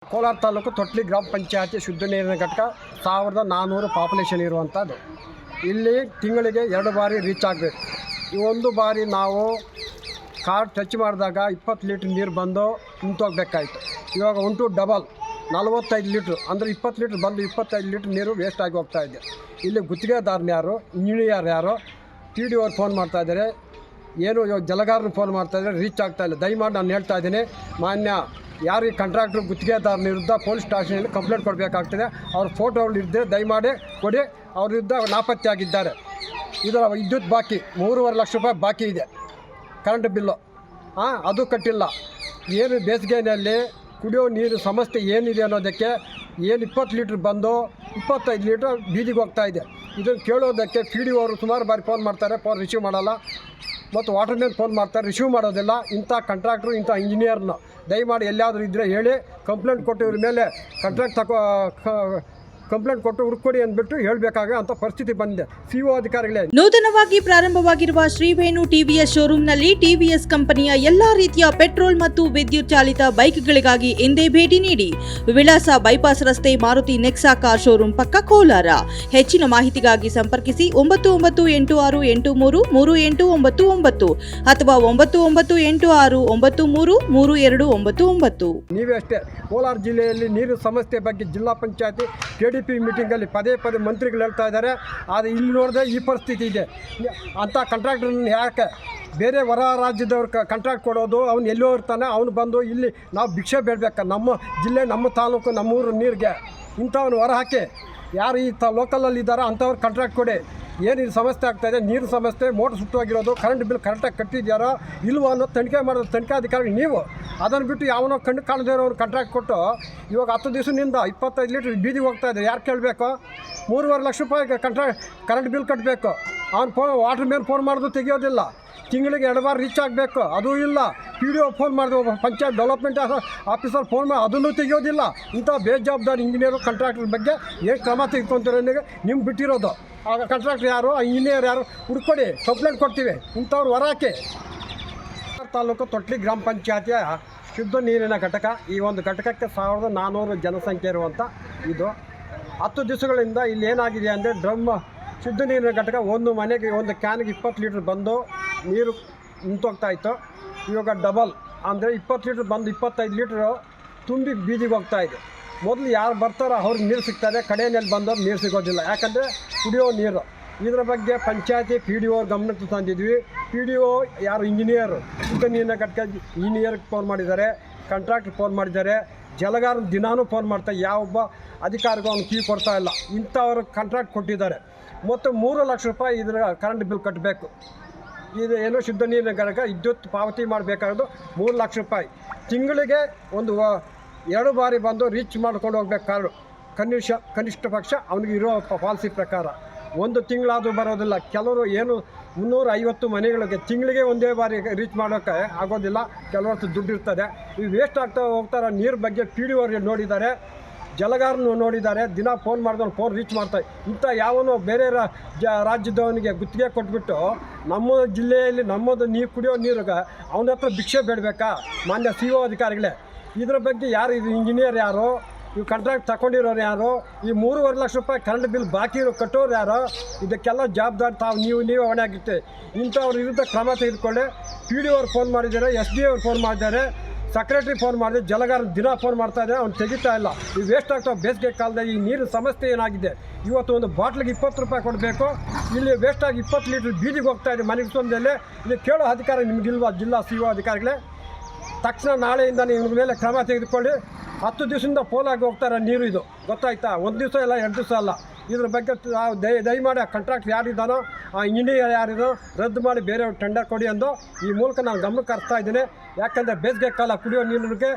ಕೋಲಾರ ತಾಲೂಕು ತೊಟ್ಲಿ ಗ್ರಾಮ ಪಂಚಾಯತಿ ಶುದ್ಧ ನೀರಿನ ಘಟಕ 1400 ಪಾಪ್ಯುಲೇಷನ್ ಇರುವಂಥದ್ದು. ಇಲ್ಲಿ ತಿಂಗಳಿಗೆ 2 ಬಾರಿ ರೀಚ್ ಆಗಬೇಕು. ಈ ಒಂದು ಬಾರಿ ನಾವು ಕಾರ್ಡ್ ಟಚ್ ಮಾಡಿದಾಗ 20 ಲೀಟ್ರ್ ನೀರು ಬಂದು ನಿಂತೋಗ್ಬೇಕಾಯ್ತು. ಇವಾಗ ಉಂಟು ಡಬಲ್ 45 ಲೀಟ್ರ್, ಅಂದರೆ 20 ಲೀಟ್ರ್ ಬಂದು 25 ಲೀಟ್ರ್ ನೀರು ವೇಸ್ಟ್ ಆಗಿ ಹೋಗ್ತಾ ಇದೆ. ಇಲ್ಲಿ ಗುತ್ತಿಗೆದಾರನ ಯಾರು, ಇಂಜಿನಿಯರ್ ಯಾರು, ಟಿ ಡಿ ಅವ್ರು ಫೋನ್ ಮಾಡ್ತಾಯಿದ್ದಾರೆ, ಏನು ಜಲಗಾರನ ಫೋನ್ ಮಾಡ್ತಾಯಿದ್ದಾರೆ, ರೀಚ್ ಆಗ್ತಾಯಿಲ್ಲ. ದಯಮಾಡಿ ನಾನು ಹೇಳ್ತಾ ಇದ್ದೀನಿ, ಮಾನ್ಯ ಯಾರು ಈ ಕಾಂಟ್ರಾಕ್ಟ್ರು ಗುತ್ತಿಗೆದಾರನ ವಿರುದ್ಧ ಪೊಲೀಸ್ ಸ್ಟೇಷನಲ್ಲಿ ಕಂಪ್ಲೇಂಟ್ ಕೊಡಬೇಕಾಗ್ತದೆ. ಅವ್ರ ಫೋಟೋಗಳು ಇದ್ದರೆ ದಯಮಾಡಿ ಕೊಡಿ. ಅವ್ರ ವಿರುದ್ಧ ನಾಪತ್ತೆ ಆಗಿದ್ದಾರೆ. ಇದರ ವಿದ್ಯುತ್ ಬಾಕಿ 3.5 ಲಕ್ಷ ರೂಪಾಯಿ ಬಾಕಿ ಇದೆ. ಕರೆಂಟ್ ಬಿಲ್ಲು ಅದು ಕಟ್ಟಿಲ್ಲ. ಏನು ಬೇಸಿಗೆಯಲ್ಲಿ ಕುಡಿಯೋ ನೀರು ಸಮಸ್ಯೆ ಏನಿದೆ ಅನ್ನೋದಕ್ಕೆ ಏನು 20 ಲೀಟ್ರ್ ಬಂದು 25 ಲೀಟ್ರ್ ಬೀದಿಗೆ ಹೋಗ್ತಾ ಇದೆ. ಇದನ್ನು ಕೇಳೋದಕ್ಕೆ ಪಿ ಡಿ ಅವರು ಸುಮಾರು ಬಾರಿ ಫೋನ್ ಮಾಡ್ತಾರೆ, ಫೋನ್ ರಿಸೀವ್ ಮಾಡಲ್ಲ. ಮತ್ತು ವಾಟರ್ ಮ್ಯಾನ್ ಫೋನ್ ಮಾಡ್ತಾರೆ, ರಿಸೀವ್ ಮಾಡೋದಿಲ್ಲ. ಇಂಥ ಕಾಂಟ್ರಾಕ್ಟ್ರು, ಇಂಥ ಇಂಜಿನಿಯರ್ನ ದಯಮಾಡಿ ಎಲ್ಲಿಯಾದರೂ ಇದ್ದರೆ ಹೇಳಿ, ಕಂಪ್ಲೇಂಟ್ ಕೊಟ್ಟು ಇವ್ರ ಮೇಲೆ ಕಂಪ್ಲೇಂಟ್ ಕೊಟ್ಟು ಹುಡುಕೊಡಿ ಅಂದ್ಬಿಟ್ಟು ಹೇಳಬೇಕಾಗ ಅಂತ ಪರಿಸ್ಥಿತಿ ಬಂದಿದೆ. ಸಿಒ ಅಧಿಕಾರಿಗಳೇ. ನೂತನವಾಗಿ ಪ್ರಾರಂಭವಾಗಿರುವ ಶ್ರೀವೇಣು ಟಿವಿಎಸ್ ಶೋರೂಮ್ನಲ್ಲಿ ಟಿವಿಎಸ್ ಕಂಪನಿಯ ಎಲ್ಲಾ ರೀತಿಯ ಪೆಟ್ರೋಲ್ ಮತ್ತು ವಿದ್ಯುತ್ ಚಾಲಿತ ಬೈಕ್ಗಳಿಗಾಗಿ ಎಂದೇ ಭೇಟಿ ನೀಡಿ. ವಿಳಾಸ ಬೈಪಾಸ್ ರಸ್ತೆ, ಮಾರುತಿ ನೆಕ್ಸಾ ಕಾರ್ ಶೋರೂಮ್ ಪಕ್ಕ, ಕೋಲಾರ. ಹೆಚ್ಚಿನ ಮಾಹಿತಿಗಾಗಿ ಸಂಪರ್ಕಿಸಿ 9986833899 ಅಥವಾ 9986933299. ನೀವೇ ಅಷ್ಟೇ. ಕೋಲಾರ ಜಿಲ್ಲೆಯಲ್ಲಿ ನೀರು ಸಮಸ್ಯೆ ಬಗ್ಗೆ ಜಿಲ್ಲಾ ಪಂಚಾಯತಿ KDP ಮೀಟಿಂಗಲ್ಲಿ ಪದೇ ಮಂತ್ರಿಗಳು ಹೇಳ್ತಾ ಇದ್ದಾರೆ. ಆದರೆ ಇಲ್ಲಿ ನೋಡಿದ್ರೆ ಈ ಪರಿಸ್ಥಿತಿ ಇದೆ. ಅಂಥ ಕಾಂಟ್ರಾಕ್ಟ್ರನ್ನ ಯಾಕೆ ಬೇರೆ ಹೊರ ರಾಜ್ಯದವ್ರು ಕಾಂಟ್ರಾಕ್ಟ್ ಕೊಡೋದು? ಅವ್ನು ಎಲ್ಲೋ ಇರ್ತಾನೆ, ಅವ್ನು ಬಂದು ಇಲ್ಲಿ ನಾವು ಭಿಕ್ಷೆ ಬೇಡಬೇಕಾ? ನಮ್ಮ ಜಿಲ್ಲೆ, ನಮ್ಮ ತಾಲೂಕು, ನಮ್ಮೂರು ನೀರಿಗೆ ಇಂಥವ್ನು ಹೊರ ಹಾಕಿ ಯಾರು ಈ ಲೋಕಲಲ್ಲಿ ಇದ್ದಾರೋ ಅಂಥವ್ರು ಕಾಂಟ್ರಾಕ್ಟ್ ಕೊಡಿ. ಏನು ಇದು ಸಮಸ್ಯೆ ಆಗ್ತಾಯಿದೆ, ನೀರು ಸಮಸ್ಯೆ, ಮೋಟ್ರ್ ಸುಟ್ಟೋಗಿರೋದು, ಕರೆಂಟ್ ಬಿಲ್ ಕರೆಕ್ಟಾಗಿ ಕಟ್ಟಿದ್ಯಾರೋ ಇಲ್ವೋ ಅನ್ನೋ ತನಿಖೆ ಮಾಡೋದು ತನಿಖಾಧಿಕಾರಿ ನೀವು. ಅದನ್ನು ಬಿಟ್ಟು ಯಾವನೋ ಕಣ್ಣು ಕಾಣದೇ ಇರೋರು ಕಾಂಟ್ರಾಕ್ಟ್ ಕೊಟ್ಟು ಇವಾಗ 10 ದಿವಸದಿಂದ 25 ಲೀಟ್ರ್ ಬೀದಿಗೆ ಹೋಗ್ತಾಯಿದೆ. ಯಾರು ಕೇಳಬೇಕು? 3.5 ಲಕ್ಷ ರೂಪಾಯಿ ಕರೆಂಟ್ ಬಿಲ್ ಕಟ್ಟಬೇಕು. ಅವ್ನು ವಾಟರ್ ಮ್ಯಾನ್ ಫೋನ್ ಮಾಡೋದು ತೆಗಿಯೋದಿಲ್ಲ. ತಿಂಗಳಿಗೆ 2 ಬಾರಿ ರೀಚ್ ಆಗಬೇಕು, ಅದೂ ಇಲ್ಲ. ಪಿ ಡಿ ಒ ಫೋನ್ ಮಾಡಿದ್ರು, ಪಂಚಾಯತ್ ಡೆವಲಪ್ಮೆಂಟ್ ಆಫೀಸರ್ ಫೋನ್ ಮಾಡಿ ಅದನ್ನು ತೆಗಿಯೋದಿಲ್ಲ. ಇಂಥ ಬೇಜವಾಬ್ದಾರಿ ಇಂಜಿನಿಯರು ಕಾಂಟ್ರಾಕ್ಟರ್ ಬಗ್ಗೆ ಏನು ಕ್ರಮ ತೆಗೆದುಕೊಂತಾರೆ ನಿಮ್ಗೆ ಬಿಟ್ಟಿರೋದು. ಆಗ ಕಾಂಟ್ರಾಕ್ಟರ್ ಯಾರು, ಇಂಜಿನಿಯರ್ ಯಾರು ಹುಡ್ಕೊಡಿ, ಕಂಪ್ಲೇಂಟ್ ಕೊಡ್ತೀವಿ. ಇಂಥವ್ರು ಹೊರಕ್ಕೆ. ತಾಲೂಕು ತೊಟ್ಲಿ ಗ್ರಾಮ ಪಂಚಾಯತಿಯ ಶುದ್ಧ ನೀರಿನ ಘಟಕ. ಈ ಒಂದು ಘಟಕಕ್ಕೆ 1400 ಜನಸಂಖ್ಯೆ ಇರುವಂಥ ಇದು. 10 ದಿವಸಗಳಿಂದ ಇಲ್ಲಿ ಏನಾಗಿದೆ ಅಂದರೆ, ಶುದ್ಧ ನೀರಿನ ಘಟಕ ಒಂದು ಮನೆಗೆ, ಒಂದು ಕ್ಯಾನ್ಗೆ 20 ಲೀಟ್ರ್ ಬಂದು ನೀರು ನಿಂತೋಗ್ತಾಯಿತ್ತು. ಇವಾಗ ಡಬಲ್, ಅಂದರೆ 20 ಲೀಟ್ರ್ ಬಂದು 25 ಲೀಟ್ರು ತುಂಬಿ ಬೀದಿಗೆ ಹೋಗ್ತಾಯಿದೆ. ಮೊದಲು ಯಾರು ಬರ್ತಾರೋ ಅವ್ರಿಗೆ ನೀರು ಸಿಗ್ತದೆ, ಕಡೆಯಲ್ಲಿ ಬಂದವ್ರು ನೀರು ಸಿಗೋದಿಲ್ಲ. ಯಾಕಂದರೆ ಕುಡಿಯೋ ನೀರು. ಇದರ ಬಗ್ಗೆ ಪಂಚಾಯತಿ ಪಿ ಡಿ ಒ ಗಮನಕ್ಕೆ ತಂದಿದ್ವಿ. ಪಿ ಡಿ ಒ ಯಾರು ಇಂಜಿನಿಯರು, ಶುದ್ಧ ನೀರಿನ ಘಟಕ ಇಂಜಿನಿಯರ್ಗೆ ಫೋನ್ ಮಾಡಿದ್ದಾರೆ, ಕಾಂಟ್ರಾಕ್ಟ್ರಿಗೆ ಫೋನ್ ಮಾಡಿದ್ದಾರೆ, ಜಲಗಾರನ ದಿನಾನೂ ಫೋನ್ ಮಾಡ್ತಾರೆ. ಯಾವೊಬ್ಬ ಅಧಿಕಾರಿಗೂ ಅವ್ನು ಕೀ ಕೊಡ್ತಾ ಇಲ್ಲ. ಇಂಥವ್ರು ಕಾಂಟ್ರಾಕ್ಟ್ ಕೊಟ್ಟಿದ್ದಾರೆ. ಮತ್ತು 3 ಲಕ್ಷ ರೂಪಾಯಿ ಇದರ ಕರೆಂಟ್ ಬಿಲ್ ಕಟ್ಟಬೇಕು. ಇದು ಏನು ಶುದ್ಧ ನೀರಿನ ಘಟಕ ವಿದ್ಯುತ್ ಪಾವತಿ ಮಾಡಬೇಕಾಗೋದು 3 ಲಕ್ಷ ರೂಪಾಯಿ. ತಿಂಗಳಿಗೆ ಒಂದು 2 ಬಾರಿ ಬಂದು ರೀಚ್ ಮಾಡ್ಕೊಂಡು ಹೋಗ್ಬೇಕು ಕಾರ್ಡು. ಕನಿಷ್ಠ ಪಕ್ಷ ಅವನಿಗೆ ಇರೋ ಪಾಲಿಸಿ ಪ್ರಕಾರ 1 ತಿಂಗಳಾದರೂ ಬರೋದಿಲ್ಲ. ಕೆಲವರು ಏನು 350 ಮನೆಗಳಿಗೆ ತಿಂಗಳಿಗೆ ಒಂದೇ ಬಾರಿ ರೀಚ್ ಮಾಡೋಕ್ಕೆ ಆಗೋದಿಲ್ಲ. ಕೆಲವಷ್ಟು ದುಡ್ಡು ಇರ್ತದೆ. ಈ ವೇಸ್ಟ್ ಆಗ್ತಾ ಹೋಗ್ತಾರೆ. ನೀರು ಬಗ್ಗೆ ಪಿ ಡಿ ಅವ್ರಿಗೆ ನೋಡಿದ್ದಾರೆ, ಜಲಗಾರನು ನೋಡಿದ್ದಾರೆ. ದಿನ ಫೋನ್ ಮಾಡಿದವನು ಫೋನ್ ರೀಚ್ ಮಾಡ್ತಾರೆ. ಇಂಥ ಯಾವನೋ ಬೇರೆ ರಾಜ್ಯದವನಿಗೆ ಗುತ್ತಿಗೆ ಕೊಟ್ಬಿಟ್ಟು ನಮ್ಮ ಜಿಲ್ಲೆಯಲ್ಲಿ ನಮ್ಮದು ನೀರು ಕುಡಿಯೋ ನೀರಿಗೆ ಅವನ ಹತ್ರ ಭಿಕ್ಷೆ ಬೇಡಬೇಕಾ? ಮಾನ್ಯ ಸಿಒ ಅಧಿಕಾರಿಗಳೇ, ಇದರ ಬಗ್ಗೆ ಯಾರು, ಇದು ಇಂಜಿನಿಯರ್ ಯಾರು, ಇವು ಕಾಂಟ್ರಾಕ್ಟ್ ತಗೊಂಡಿರೋರು ಯಾರು, ಈ 3.5 ಲಕ್ಷ ರೂಪಾಯಿ ಕರೆಂಟ್ ಬಿಲ್ ಬಾಕಿ ಇರೋ ಕಟ್ಟೋರು ಯಾರು? ಇದಕ್ಕೆಲ್ಲ ಜವಾಬ್ದಾರಿ ತಾವು ನೀವು ಹೊಣೆ ಆಗಿತ್ತೆ. ಇಂಥವ್ರ ವಿರುದ್ಧ ಕ್ರಮ ತೆಗೆದುಕೊಳ್ಳಿ. ಪಿ ಡಿ ಅವ್ರು ಫೋನ್ ಮಾಡಿದ್ದಾರೆ, SD ಅವ್ರು ಫೋನ್ ಮಾಡಿದ್ದಾರೆ, ಸೆಕ್ರೆಟ್ರಿ ಫೋನ್ ಮಾಡಿದೆ, ಜಲಗಾರ ದಿನ ಫೋನ್ ಮಾಡ್ತಾ ಇದ್ದಾರೆ, ಅವ್ನು ತೆಗಿತಾ ಇಲ್ಲ. ಈ ವೇಸ್ಟ್ ಆಗ್ತಾವೆ. ಬೇಸಿಗೆ ಕಾಲದಲ್ಲಿ ಈ ನೀರಿನ ಸಮಸ್ಯೆ ಏನಾಗಿದೆ, ಇವತ್ತು ಒಂದು ಬಾಟ್ಲಿಗೆ 20 ರೂಪಾಯಿ ಕೊಡಬೇಕು. ಇಲ್ಲಿ ವೇಸ್ಟಾಗಿ 20 ಲೀಟ್ರ್ ಬೀದಿಗೆ ಹೋಗ್ತಾ ಇದೆ ಮನೆಗೆ ಸೊಂದಲ್ಲಿ. ಇಲ್ಲಿ ಕೇಳೋ ಅಧಿಕಾರ ನಿಮಗಿಲ್ವಾ? ಜಿಲ್ಲಾ ಸಿಒ ಅಧಿಕಾರಿಗಳೇ, ತಕ್ಷಣ ನಾಳೆಯಿಂದ ನಿಮ್ಮ ಮೇಲೆ ಕ್ರಮ ತೆಗೆದುಕೊಳ್ಳಿ. 10 ದಿವಸದಿಂದ ಪೋಲಾಗಿ ಹೋಗ್ತಾರೆ ನೀರು. ಇದು ಗೊತ್ತಾಯ್ತಾ? 1 ದಿವಸ ಇಲ್ಲ, 2 ದಿವಸ ಅಲ್ಲ. ಇದ್ರ ಬಗ್ಗೆ ದಯಮಾಡಿ ಆ ಕಾಂಟ್ರಾಕ್ಟ್ ಯಾರಿದ್ದಾನೋ, ಆ ಇಂಜಿನಿಯರ್ ಯಾರಿದೋ ರದ್ದು ಮಾಡಿ ಬೇರೆಯವ್ರು ಟೆಂಡರ್ ಕೊಡಿ ಎಂದು ಈ ಮೂಲಕ ನಾನು ಗಮನಕ್ಕೆ ಹರಿಸ್ತಾ ಇದ್ದೀನಿ. ಯಾಕಂದರೆ ಬೇಸಿಗೆ ಕಾಲ ಕುಡಿಯೋ ನೀರಿಗೆ